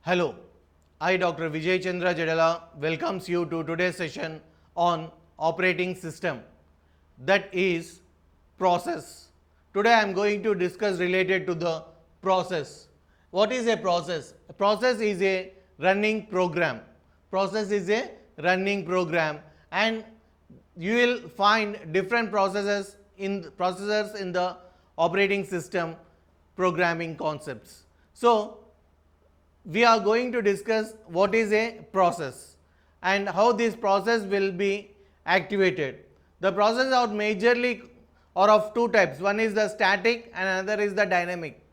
Hello, I Dr. Vijay Chandra Jadala welcomes you to today's session on operating system, that is process. Today I am going to discuss related to the process. What is a process? A process is a running program. Process is a running program, and you will find different processors in the operating system programming concepts. So we are going to discuss what is a process and how this process will be activated. The processes are majorly or of two types. One is the static and another is the dynamic.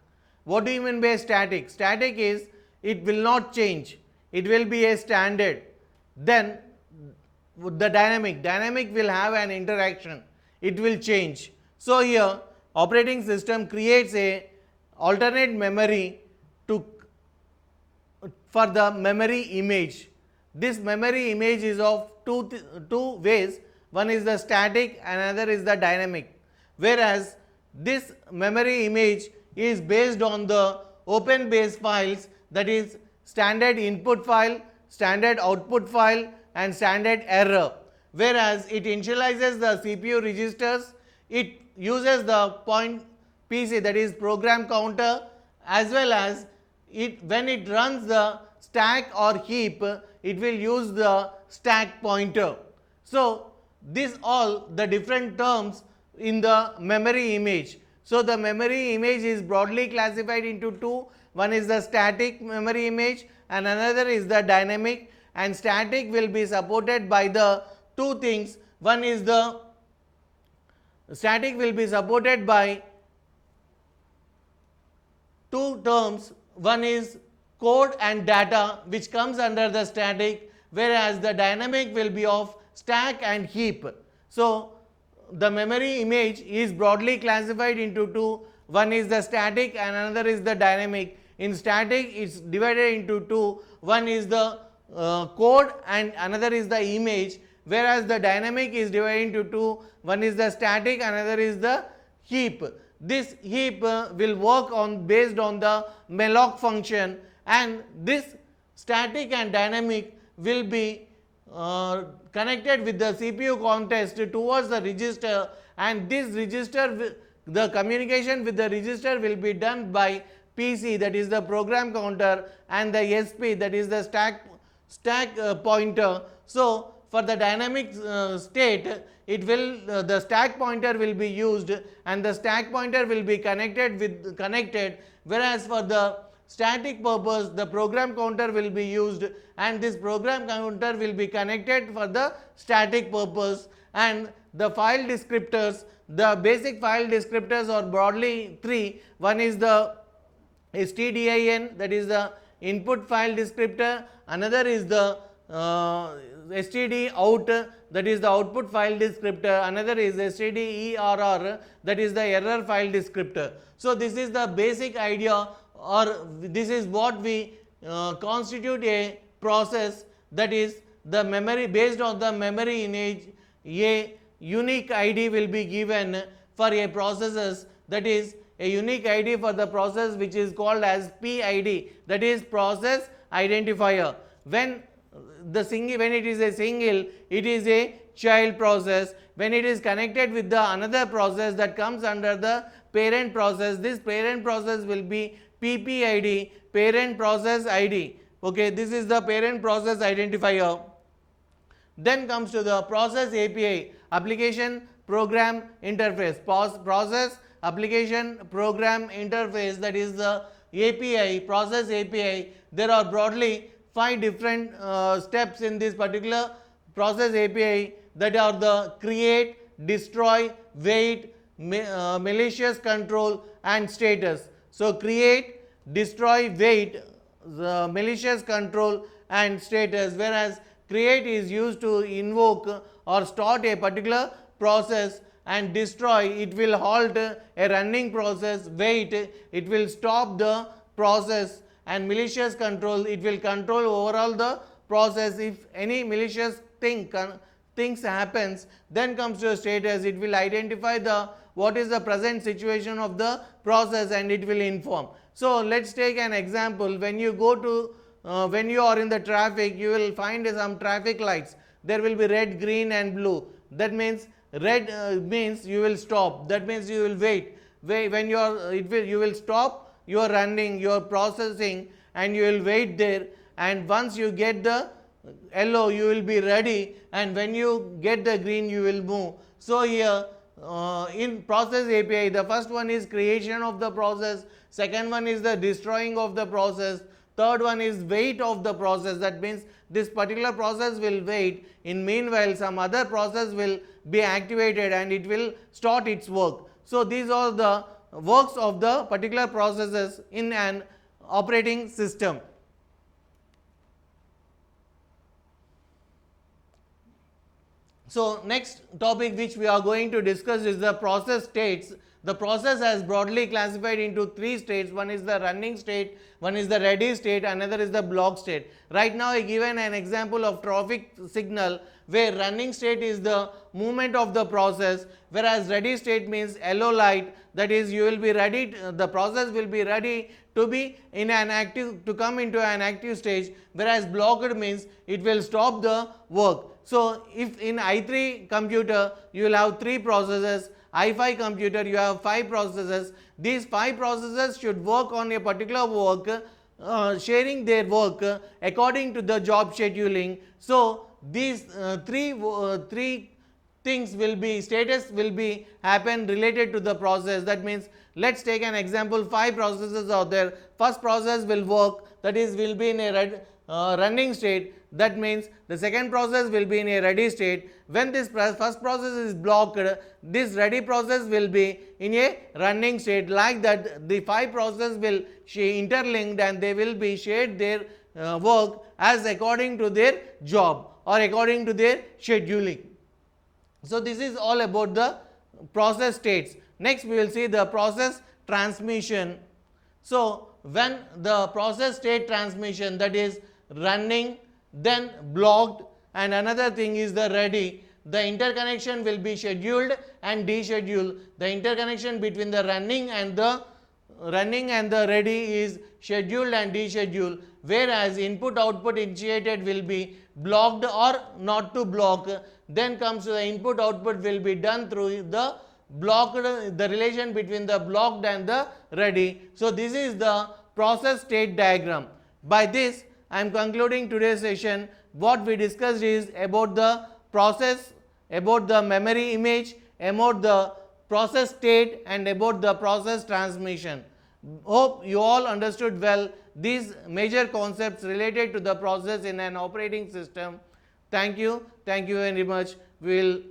What do you mean by static? Static is it will not change. It will be a standard. Then the dynamic will have an interaction. It will change. So here operating system creates a alternate memory to for the memory image. This memory image is of two ways. One is the static and another is the dynamic. Whereas this memory image is based on the open base files, that is standard input file, standard output file and standard error. Whereas it initializes the CPU registers, it uses the point PC, that is program counter, as well as when it runs the stack or heap, it will use the stack pointer. So these all the different terms in the memory image. So the memory image is broadly classified into two. One is the static memory image and another is the dynamic, and static will be supported by the two things. One is the static will be supported by two terms. One is code and data, which comes under the static, whereas the dynamic will be of stack and heap. So the memory image is broadly classified into two. One is the static and another is the dynamic. In static it's divided into two. One is the code and another is the image, whereas the dynamic is divided into two. One is the static, another is the heap. This heap will work on based on the malloc function, and this static and dynamic will be connected with the CPU context towards the register, and this register, the communication with the register will be done by PC, that is the program counter, and the SP, that is the stack pointer. So for the dynamic state, it will the stack pointer will be used and the stack pointer will be connected, whereas for the static purpose the program counter will be used and this program counter will be connected for the static purpose. And the file descriptors, the basic file descriptors are broadly three. One is the stdin, that is the input file descriptor. Another is the std out, that is the output file descriptor. Another is stderr, that is the error file descriptor. So this is the basic idea, or this is what we constitute a process, that is the memory. Based on the memory image, a unique ID will be given for a processes, that is a unique ID for the process which is called as PID, that is process identifier. When it is a single, it is a child process. When it is connected with the another process that comes under the parent process, this parent process will be PPID, parent process ID. Okay, this is the parent process identifier. Then comes to the process API, application program interface. Process application program interface, that is the API, process API. There are broadly 5 different steps in this particular process API, that are the create, destroy, wait, malicious control and status. So create, destroy, wait, the malicious control and status. Whereas create is used to invoke or start a particular process, and destroy, it will halt a running process. Wait, it will stop the process, and malicious control, it will control overall the process. If any malicious things happens, then comes to a status, it will identify the what is the present situation of the process and it will inform. So let's take an example. When you go to when you are in the traffic, you will find some traffic lights. There will be red, green and blue. That means red means you will stop. That means you will wait. When you are, you will stop your running, your processing, and you will wait there. And once you get the yellow, you will be ready, and when you get the green, you will move. So here in process API, the first one is creation of the process, second one is the destroying of the process, third one is wait of the process. That means this particular process will wait. In meanwhile, some other process will be activated and it will start its work. So these are the works of the particular processes in an operating system. So next topic which we are going to discuss is the process states. The process has broadly classified into three states. One is the running state, one is the ready state, another is the block state. Right now I given an example of traffic signal where running state is the movement of the process, whereas ready state means yellow light, that is you will be ready, the process will be ready to be in an active, to come into an active stage, whereas blocked means it will stop the work. So if in I3 computer you will have 3 processes, I5 computer you have 5 processes. These 5 processes should work on a particular work, sharing their work according to the job scheduling. So these three things will be, status will be happen related to the process. That means let's take an example, 5 processes are there. First process will work, that is will be in a running state. That means the second process will be in a ready state. When this first process is blocked, this ready process will be in a running state. Like that, the 5 processes will interlinked and they will be shared their work as according to their job or according to their scheduling. So this is all about the process states. Next we will see the process transmission. So when the process state transmission, that is running, then blocked, and another thing is the ready, the interconnection will be scheduled and descheduled. The interconnection between the running and the ready is scheduled and descheduled, whereas input output initiated will be blocked or not to block. Then comes to the input output will be done through the blocked, the relation between the blocked and the ready. So this is the process state diagram. By this I am concluding today's session. What we discussed is about the process, about the memory image, about the process state, and about the process transmission. Hope you all understood well these major concepts related to the process in an operating system. Thank you very much. We will